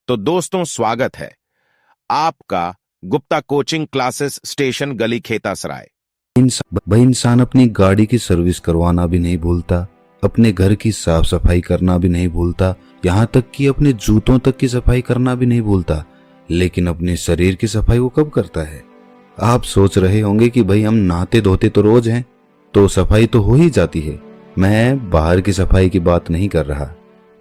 तो दोस्तों स्वागत है आपका गुप्ता कोचिंग क्लासेस स्टेशन गली खेतासराय। भाई इंसान अपनी गाड़ी की सर्विस करवाना भी नहीं भूलता, अपने घर की साफ सफाई करना भी नहीं भूलता, यहाँ तक कि अपने जूतों तक की सफाई करना भी नहीं भूलता, लेकिन अपने शरीर की सफाई वो कब करता है? आप सोच रहे होंगे कि भाई हम नहाते धोते तो रोज हैं, तो सफाई तो हो ही जाती है। मैं बाहर की सफाई की बात नहीं कर रहा,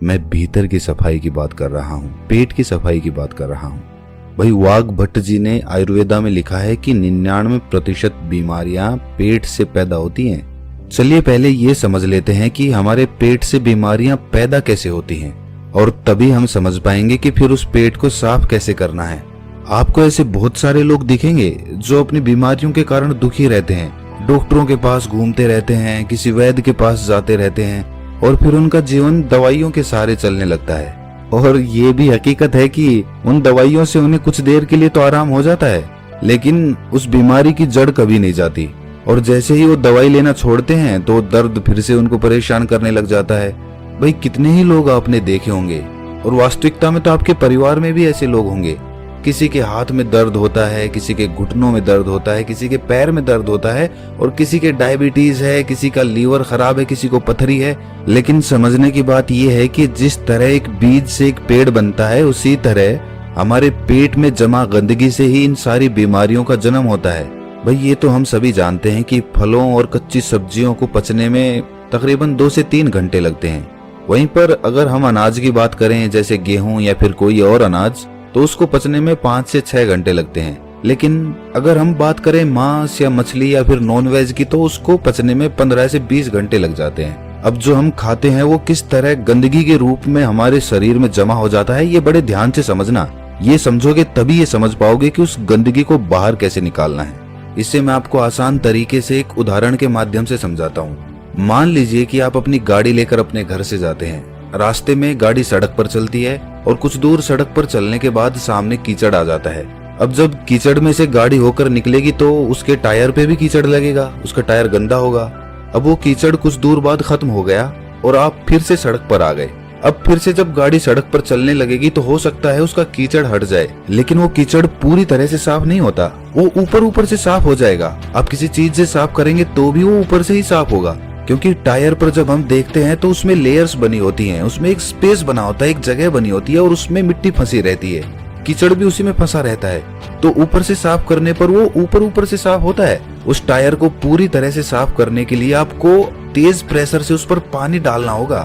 मैं भीतर की सफाई की बात कर रहा हूँ, पेट की सफाई की बात कर रहा हूँ। भाई वाघ भट्ट जी ने आयुर्वेदा में लिखा है कि 99% बीमारियां पेट से पैदा होती हैं। चलिए पहले ये समझ लेते हैं कि हमारे पेट से बीमारियां पैदा कैसे होती हैं, और तभी हम समझ पाएंगे कि फिर उस पेट को साफ कैसे करना है। आपको ऐसे बहुत सारे लोग दिखेंगे जो अपनी बीमारियों के कारण दुखी रहते हैं, डॉक्टरों के पास घूमते रहते हैं, किसी वैद्य के पास जाते रहते हैं, और फिर उनका जीवन दवाइयों के सहारे चलने लगता है। और ये भी हकीकत है कि उन दवाइयों से उन्हें कुछ देर के लिए तो आराम हो जाता है, लेकिन उस बीमारी की जड़ कभी नहीं जाती। और जैसे ही वो दवाई लेना छोड़ते हैं तो दर्द फिर से उनको परेशान करने लग जाता है। भाई कितने ही लोग आपने देखे होंगे, और वास्तविकता में तो आपके परिवार में भी ऐसे लोग होंगे। किसी के हाथ में दर्द होता है, किसी के घुटनों में दर्द होता है, किसी के पैर में दर्द होता है, और किसी के डायबिटीज है, किसी का लीवर खराब है, किसी को पथरी है। लेकिन समझने की बात यह है कि जिस तरह एक बीज से एक पेड़ बनता है, उसी तरह हमारे पेट में जमा गंदगी से ही इन सारी बीमारियों का जन्म होता है। भाई ये तो हम सभी जानते हैं कि फलों और कच्ची सब्जियों को पचने में तकरीबन 2 से 3 घंटे लगते हैं। वहीं पर अगर हम अनाज की बात करें, जैसे गेहूं या फिर कोई और अनाज, तो उसको पचने में 5 से 6 घंटे लगते हैं। लेकिन अगर हम बात करें मांस या मछली या फिर नॉन वेज की, तो उसको पचने में 15 से 20 घंटे लग जाते हैं। अब जो हम खाते हैं वो किस तरह गंदगी के रूप में हमारे शरीर में जमा हो जाता है, ये बड़े ध्यान से समझना। ये समझोगे तभी ये समझ पाओगे कि उस गंदगी को बाहर कैसे निकालना है। इससे मैं आपको आसान तरीके से एक उदाहरण के माध्यम से समझाता हूँ। मान लीजिए कि आप अपनी गाड़ी लेकर अपने घर से जाते हैं। रास्ते में गाड़ी सड़क पर चलती है, और कुछ दूर सड़क पर चलने के बाद सामने कीचड़ आ जाता है। अब जब कीचड़ में से गाड़ी होकर निकलेगी तो उसके टायर पे भी कीचड़ लगेगा, उसका टायर गंदा होगा। अब वो कीचड़ कुछ दूर बाद खत्म हो गया और आप फिर से सड़क पर आ गए। अब फिर से जब गाड़ी सड़क पर चलने लगेगी तो हो सकता है उसका कीचड़ हट जाए, लेकिन वो कीचड़ पूरी तरह से साफ नहीं होता, वो ऊपर ऊपर से साफ हो जाएगा। आप किसी चीज से साफ करेंगे तो भी वो ऊपर से ही साफ होगा, क्योंकि टायर पर जब हम देखते हैं तो उसमें लेयर्स बनी होती हैं, उसमें एक स्पेस बना होता है, एक जगह बनी होती है, और उसमें मिट्टी फंसी रहती है, कीचड़ भी उसी में फंसा रहता है। तो ऊपर से साफ करने पर वो ऊपर ऊपर से साफ होता है। उस टायर को पूरी तरह से साफ करने के लिए आपको तेज प्रेशर से उस पर पानी डालना होगा,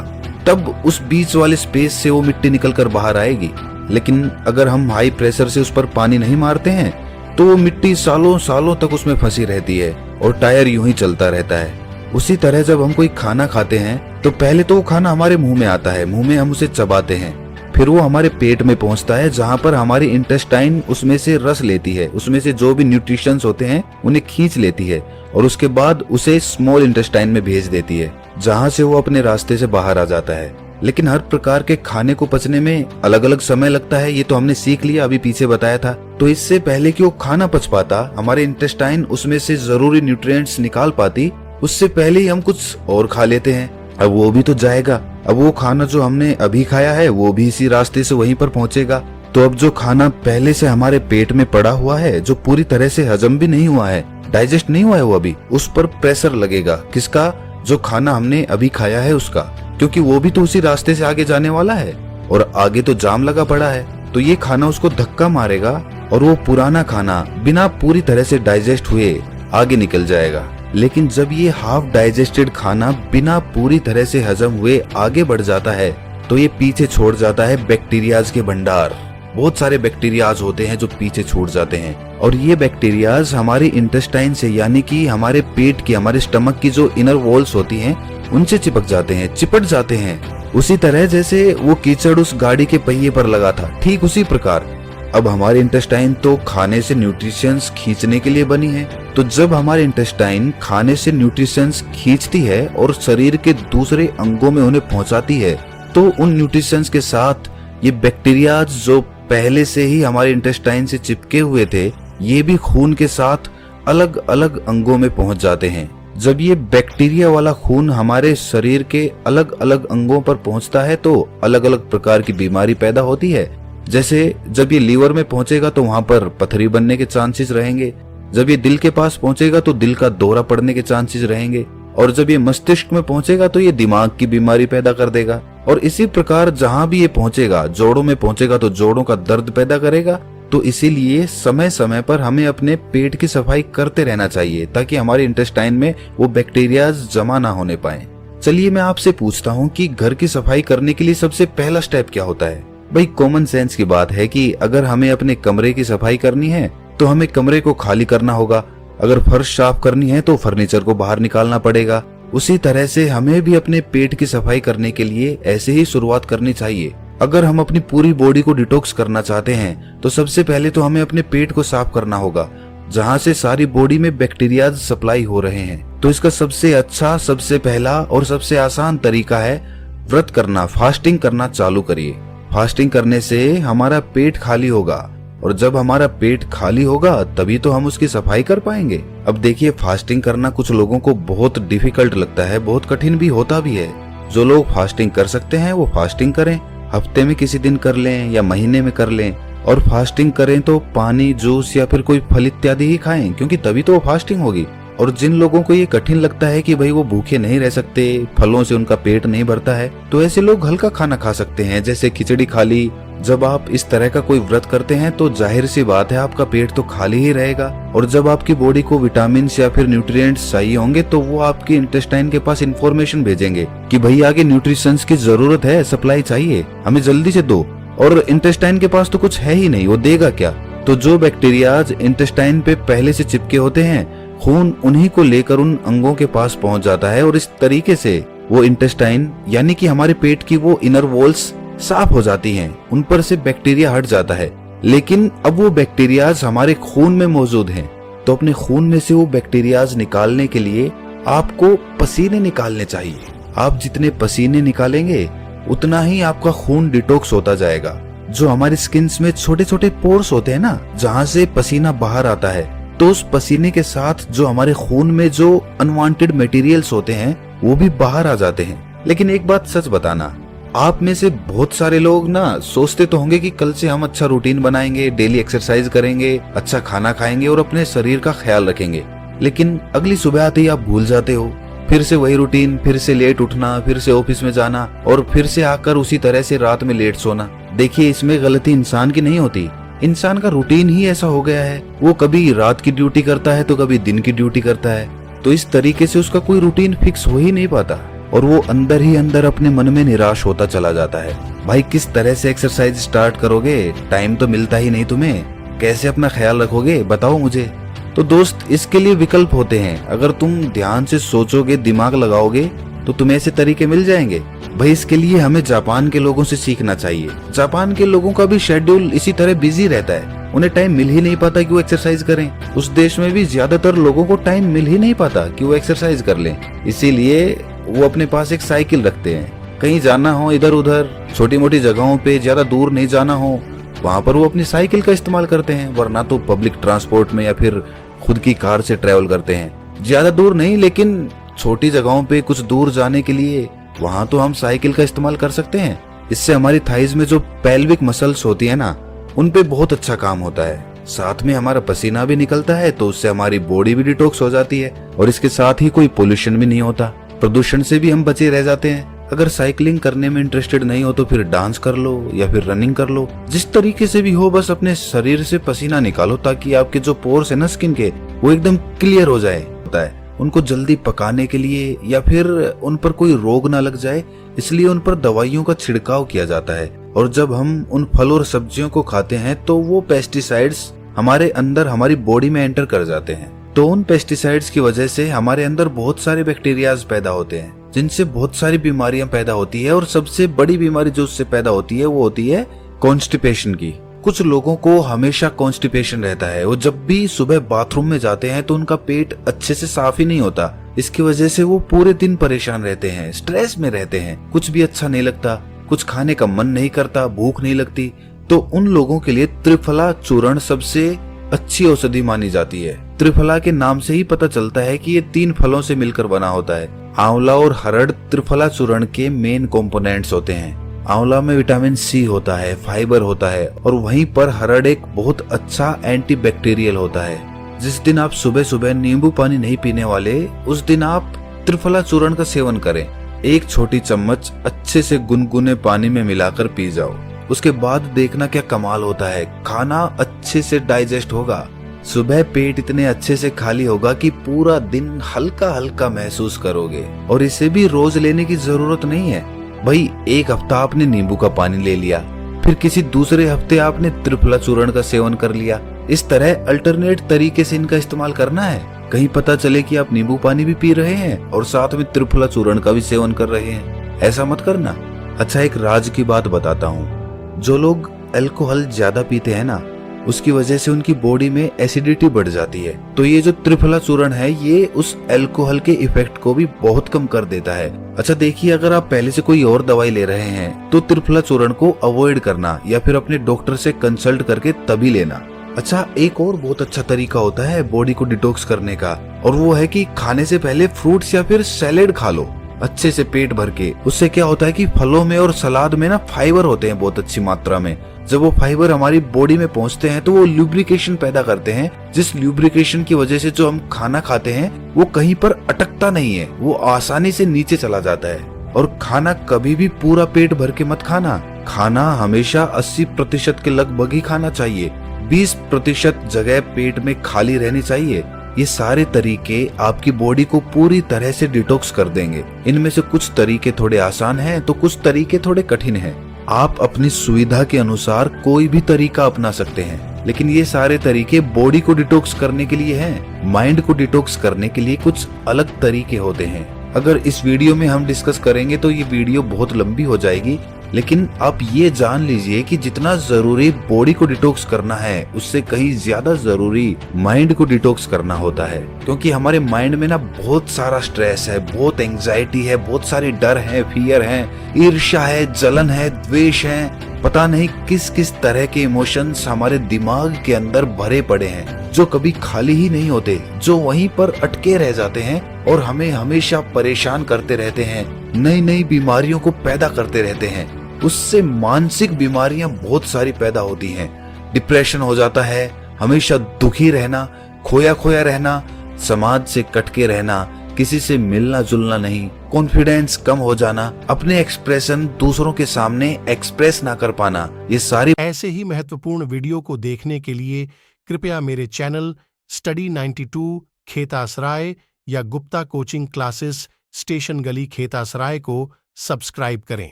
तब उस बीच वाले स्पेस से वो मिट्टी निकल कर बाहर आएगी। लेकिन अगर हम हाई प्रेशर से उस पर पानी नहीं मारते हैं तो वो मिट्टी सालों सालों तक उसमें फंसी रहती है और टायर यूं ही चलता रहता है। उसी तरह जब हम कोई खाना खाते हैं तो पहले तो वो खाना हमारे मुंह में आता है, मुंह में हम उसे चबाते हैं, फिर वो हमारे पेट में पहुंचता है, जहां पर हमारी इंटेस्टाइन उसमें से रस लेती है, उसमें से जो भी न्यूट्रिशंस होते हैं उन्हें खींच लेती है, और उसके बाद उसे स्मॉल इंटेस्टाइन में भेज देती है, जहां से वो अपने रास्ते से बाहर आ जाता है। लेकिन हर प्रकार के खाने को पचने में अलग अलग समय लगता है, ये तो हमने सीख लिया, अभी पीछे बताया था। तो इससे पहले कि वो खाना पच पाता, हमारे इंटेस्टाइन उसमें से जरूरी न्यूट्रिएंट्स निकाल पाती, उससे पहले ही हम कुछ और खा लेते हैं। अब वो भी तो जाएगा, अब वो खाना जो हमने अभी खाया है वो भी इसी रास्ते से वहीं पर पहुंचेगा। तो अब जो खाना पहले से हमारे पेट में पड़ा हुआ है, जो पूरी तरह से हजम भी नहीं हुआ है, डाइजेस्ट नहीं हुआ है वो अभी, उस पर प्रेशर लगेगा। किसका? जो खाना हमने अभी खाया है उसका, क्योंकि वो भी तो उसी रास्ते से आगे जाने वाला है, और आगे तो जाम लगा पड़ा है। तो ये खाना उसको धक्का मारेगा और वो पुराना खाना बिना पूरी तरह से डाइजेस्ट हुए आगे निकल जाएगा। लेकिन जब ये हाफ डाइजेस्टेड खाना बिना पूरी तरह से हजम हुए आगे बढ़ जाता है तो ये पीछे छोड़ जाता है बैक्टीरियाज के भंडार। बहुत सारे बैक्टीरियाज होते हैं जो पीछे छूट जाते हैं, और ये बैक्टीरियाज हमारे इंटेस्टाइन से, यानी कि हमारे पेट की, हमारे स्टमक की जो इनर वॉल्स होती हैं उनसे चिपक जाते हैं, चिपट जाते हैं। उसी तरह जैसे वो कीचड़ उस गाड़ी के पहिए पर लगा था, ठीक उसी प्रकार अब हमारे इंटेस्टाइन तो खाने से न्यूट्रिशंस खींचने के लिए बनी है। तो जब हमारे इंटेस्टाइन खाने से न्यूट्रिशंस खींचती है और शरीर के दूसरे अंगों में उन्हें पहुंचाती है, तो उन न्यूट्रिशंस के साथ ये बैक्टीरियाज जो पहले से ही हमारे इंटेस्टाइन से चिपके हुए थे, ये भी खून के साथ अलग अलग अंगों में पहुंच जाते हैं। जब ये बैक्टीरिया वाला खून हमारे शरीर के अलग अलग अंगों पर पहुंचता है तो अलग अलग प्रकार की बीमारी पैदा होती है। जैसे जब ये लीवर में पहुंचेगा तो वहां पर पथरी बनने के चांसेस रहेंगे, जब ये दिल के पास पहुंचेगा तो दिल का दौरा पड़ने के चांसेस रहेंगे, और जब ये मस्तिष्क में पहुंचेगा तो ये दिमाग की बीमारी पैदा कर देगा। और इसी प्रकार जहां भी ये पहुंचेगा, जोड़ों में पहुंचेगा तो जोड़ों का दर्द पैदा करेगा। तो इसीलिए समय समय पर हमें अपने पेट की सफाई करते रहना चाहिए ताकि हमारे इंटेस्टाइन में वो बैक्टीरिया जमा ना होने पाए। चलिए मैं आपसे पूछता हूँ कि घर की सफाई करने के लिए सबसे पहला स्टेप क्या होता है? भाई कॉमन सेंस की बात है कि अगर हमें अपने कमरे की सफाई करनी है तो हमें कमरे को खाली करना होगा। अगर फर्श साफ करनी है तो फर्नीचर को बाहर निकालना पड़ेगा। उसी तरह से हमें भी अपने पेट की सफाई करने के लिए ऐसे ही शुरुआत करनी चाहिए। अगर हम अपनी पूरी बॉडी को डिटॉक्स करना चाहते हैं तो सबसे पहले तो हमें अपने पेट को साफ करना होगा, जहां से सारी बॉडी में बैक्टीरिया सप्लाई हो रहे हैं। तो इसका सबसे अच्छा, सबसे पहला और सबसे आसान तरीका है व्रत करना, फास्टिंग करना चालू करिए। फास्टिंग करने से हमारा पेट खाली होगा, और जब हमारा पेट खाली होगा तभी तो हम उसकी सफाई कर पाएंगे। अब देखिए, फास्टिंग करना कुछ लोगों को बहुत डिफिकल्ट लगता है, बहुत कठिन भी होता भी है। जो लोग फास्टिंग कर सकते हैं वो फास्टिंग करें, हफ्ते में किसी दिन कर लें या महीने में कर लें। और फास्टिंग करें तो पानी, जूस या फिर कोई फल इत्यादि ही खाएं, क्योंकि तभी तो वो फास्टिंग होगी। और जिन लोगों को ये कठिन लगता है कि भाई वो भूखे नहीं रह सकते, फलों से उनका पेट नहीं भरता है, तो ऐसे लोग हल्का खाना खा सकते हैं, जैसे खिचड़ी खा ली। जब आप इस तरह का कोई व्रत करते हैं तो जाहिर सी बात है आपका पेट तो खाली ही रहेगा। और जब आपकी बॉडी को विटामिन या फिर न्यूट्रिएंट्स चाहिए होंगे तो वो आपके इंटेस्टाइन के पास इंफॉर्मेशन भेजेंगे कि भाई आगे न्यूट्रिशंस की जरूरत है, सप्लाई चाहिए, हमें जल्दी से दो। और इंटेस्टाइन के पास तो कुछ है ही नहीं, वो देगा क्या? तो जो बैक्टीरियाज इंटेस्टाइन पे पहले से चिपके होते हैं, खून उन्हीं को लेकर उन अंगों के पास पहुंच जाता है, और इस तरीके से वो इंटेस्टाइन यानी कि हमारे पेट की वो इनर वॉल्स साफ हो जाती हैं, उन पर से बैक्टीरिया हट जाता है। लेकिन अब वो बैक्टीरियाज हमारे खून में मौजूद हैं, तो अपने खून में से वो बैक्टीरियाज निकालने के लिए आपको पसीने निकालने चाहिए। आप जितने पसीने निकालेंगे उतना ही आपका खून डिटॉक्स होता जाएगा। जो हमारी स्किन्स में छोटे छोटे पोर्स होते हैं ना, जहाँ से पसीना बाहर आता है, तो उस पसीने के साथ जो हमारे खून में जो अनवांटेड मटेरियल्स होते हैं वो भी बाहर आ जाते हैं। लेकिन एक बात सच बताना, आप में से बहुत सारे लोग ना सोचते तो होंगे कि कल से हम अच्छा रूटीन बनाएंगे, डेली एक्सरसाइज करेंगे, अच्छा खाना खाएंगे और अपने शरीर का ख्याल रखेंगे। लेकिन अगली सुबह आते ही आप भूल जाते हो, फिर से वही रूटीन, फिर से लेट उठना, फिर से ऑफिस में जाना और फिर से आकर उसी तरह से रात में लेट सोना। देखिए, इसमें गलती इंसान की नहीं होती, इंसान का रूटीन ही ऐसा हो गया है। वो कभी रात की ड्यूटी करता है तो कभी दिन की ड्यूटी करता है, तो इस तरीके से उसका कोई रूटीन फिक्स हो ही नहीं पाता और वो अंदर ही अंदर अपने मन में निराश होता चला जाता है। भाई किस तरह से एक्सरसाइज स्टार्ट करोगे? टाइम तो मिलता ही नहीं तुम्हें, कैसे अपना ख्याल रखोगे बताओ मुझे। तो दोस्त, इसके लिए विकल्प होते हैं। अगर तुम ध्यान से सोचोगे, दिमाग लगाओगे तो तुम्हें ऐसे तरीके मिल जाएंगे। भाई इसके लिए हमें जापान के लोगों से सीखना चाहिए। जापान के लोगों का भी शेड्यूल इसी तरह बिजी रहता है, उन्हें टाइम मिल ही नहीं पाता कि वो एक्सरसाइज करें। उस देश में भी ज्यादातर लोगों को टाइम मिल ही नहीं पाता कि वो एक्सरसाइज कर लें, इसीलिए वो अपने पास एक साइकिल रखते हैं। कहीं जाना हो इधर उधर, छोटी मोटी जगहों पे, ज्यादा दूर नहीं जाना हो, वहाँ पर वो अपनी साइकिल का इस्तेमाल करते हैं, वरना तो पब्लिक ट्रांसपोर्ट में या फिर खुद की कार से ट्रेवल करते हैं। ज्यादा दूर नहीं, लेकिन छोटी जगहों पे कुछ दूर जाने के लिए वहाँ तो हम साइकिल का इस्तेमाल कर सकते हैं। इससे हमारी थाइज में जो पेल्विक मसल्स होती है ना, उन पे बहुत अच्छा काम होता है। साथ में हमारा पसीना भी निकलता है, तो उससे हमारी बॉडी भी डिटॉक्स हो जाती है और इसके साथ ही कोई पोल्यूशन भी नहीं होता, प्रदूषण से भी हम बचे रह जाते हैं। अगर साइकिलिंग करने में इंटरेस्टेड नहीं हो तो फिर डांस कर लो या फिर रनिंग कर लो, जिस तरीके से भी हो, बस अपने शरीर से पसीना निकालो ताकि आपके जो पोर्स है ना स्किन के, वो एकदम क्लियर हो जाए। होता है उनको जल्दी पकाने के लिए या फिर उन पर कोई रोग ना लग जाए, इसलिए उन पर दवाइयों का छिड़काव किया जाता है। और जब हम उन फल और सब्जियों को खाते हैं तो वो पेस्टिसाइड्स हमारे अंदर, हमारी बॉडी में एंटर कर जाते हैं। तो उन पेस्टिसाइड्स की वजह से हमारे अंदर बहुत सारे बैक्टीरियाज पैदा होते हैं, जिनसे बहुत सारी बीमारियां पैदा होती है। और सबसे बड़ी बीमारी जो उससे पैदा होती है वो होती है कॉन्स्टिपेशन की। कुछ लोगों को हमेशा कॉन्स्टिपेशन रहता है, वो जब भी सुबह बाथरूम में जाते हैं तो उनका पेट अच्छे से साफ ही नहीं होता। इसकी वजह से वो पूरे दिन परेशान रहते हैं, स्ट्रेस में रहते हैं, कुछ भी अच्छा नहीं लगता, कुछ खाने का मन नहीं करता, भूख नहीं लगती। तो उन लोगों के लिए त्रिफला चूर्ण सबसे अच्छी औषधि मानी जाती है। त्रिफला के नाम से ही पता चलता है कि ये 3 फलों से मिलकर बना होता है। आंवला और हरड़ त्रिफला चूर्ण के मेन कंपोनेंट्स होते हैं। आंवला में विटामिन सी होता है, फाइबर होता है और वहीं पर हरड़ एक बहुत अच्छा एंटीबैक्टीरियल होता है। जिस दिन आप सुबह सुबह नींबू पानी नहीं पीने वाले, उस दिन आप त्रिफला चूर्ण का सेवन करें। एक छोटी चम्मच अच्छे से गुनगुने पानी में मिलाकर पी जाओ। उसके बाद देखना क्या कमाल होता है, खाना अच्छे से डाइजेस्ट होगा। सुबह पेट इतने अच्छे से खाली होगा कि पूरा दिन हल्का हल्का महसूस करोगे। और इसे भी रोज लेने की जरूरत नहीं है भाई। एक हफ्ता आपने नींबू का पानी ले लिया, फिर किसी दूसरे हफ्ते आपने त्रिफला चूर्ण का सेवन कर लिया। इस तरह अल्टरनेट तरीके से इनका इस्तेमाल करना है। कहीं पता चले कि आप नींबू पानी भी पी रहे हैं और साथ में त्रिफला चूर्ण का भी सेवन कर रहे हैं। ऐसा मत करना। अच्छा, एक राज की बात बताता हूँ। जो लोग अल्कोहल ज्यादा पीते हैं ना, उसकी वजह से उनकी बॉडी में एसिडिटी बढ़ जाती है। तो ये जो त्रिफला चूर्ण है, ये उस अल्कोहल के इफेक्ट को भी बहुत कम कर देता है। अच्छा देखिए, अगर आप पहले से कोई और दवाई ले रहे हैं तो त्रिफला चूर्ण को अवॉइड करना या फिर अपने डॉक्टर से कंसल्ट करके तभी लेना। अच्छा, एक और बहुत अच्छा तरीका होता है बॉडी को डिटॉक्स करने का, और वो है कि खाने से पहले फ्रूट्स या फिर सैलेड खा लो अच्छे से पेट भर के। उससे क्या होता है कि फलों में और सलाद में ना फाइबर होते हैं बहुत अच्छी मात्रा में। जब वो फाइबर हमारी बॉडी में पहुंचते हैं तो वो ल्यूब्रिकेशन पैदा करते हैं, जिस ल्यूब्रिकेशन की वजह से जो हम खाना खाते हैं वो कहीं पर अटकता नहीं है, वो आसानी से नीचे चला जाता है। और खाना कभी भी पूरा पेट भर के मत खाना। खाना हमेशा 80% के लगभग ही खाना चाहिए। 20% जगह पेट में खाली रहनी चाहिए। ये सारे तरीके आपकी बॉडी को पूरी तरह से डिटॉक्स कर देंगे। इनमें से कुछ तरीके थोड़े आसान हैं तो कुछ तरीके थोड़े कठिन हैं। आप अपनी सुविधा के अनुसार कोई भी तरीका अपना सकते हैं, लेकिन ये सारे तरीके बॉडी को डिटॉक्स करने के लिए हैं। माइंड को डिटॉक्स करने के लिए कुछ अलग तरीके होते हैं। अगर इस वीडियो में हम डिस्कस करेंगे तो ये वीडियो बहुत लंबी हो जाएगी, लेकिन आप ये जान लीजिए कि जितना जरूरी बॉडी को डिटॉक्स करना है, उससे कहीं ज्यादा जरूरी माइंड को डिटॉक्स करना होता है। क्योंकि हमारे माइंड में ना बहुत सारा स्ट्रेस है, बहुत एंजाइटी है, बहुत सारे डर है, फियर है, ईर्ष्या है, जलन है, द्वेष है। पता नहीं किस किस तरह के इमोशंस हमारे दिमाग के अंदर भरे पड़े हैं, जो कभी खाली ही नहीं होते, जो वहीं पर अटके रह जाते हैं और हमें हमेशा परेशान करते रहते हैं, नई नई बीमारियों को पैदा करते रहते हैं। उससे मानसिक बीमारियां बहुत सारी पैदा होती हैं। डिप्रेशन हो जाता है, हमेशा दुखी रहना, खोया खोया रहना, समाज से कटके रहना, किसी से मिलना जुलना नहीं, कॉन्फिडेंस कम हो जाना, अपने एक्सप्रेशन दूसरों के सामने एक्सप्रेस ना कर पाना, ये सारी ऐसे ही महत्वपूर्ण वीडियो को देखने के लिए कृपया मेरे चैनल स्टडी 92 खेतासराय या गुप्ता कोचिंग क्लासेस स्टेशन गली खेतासराय को सब्सक्राइब करें।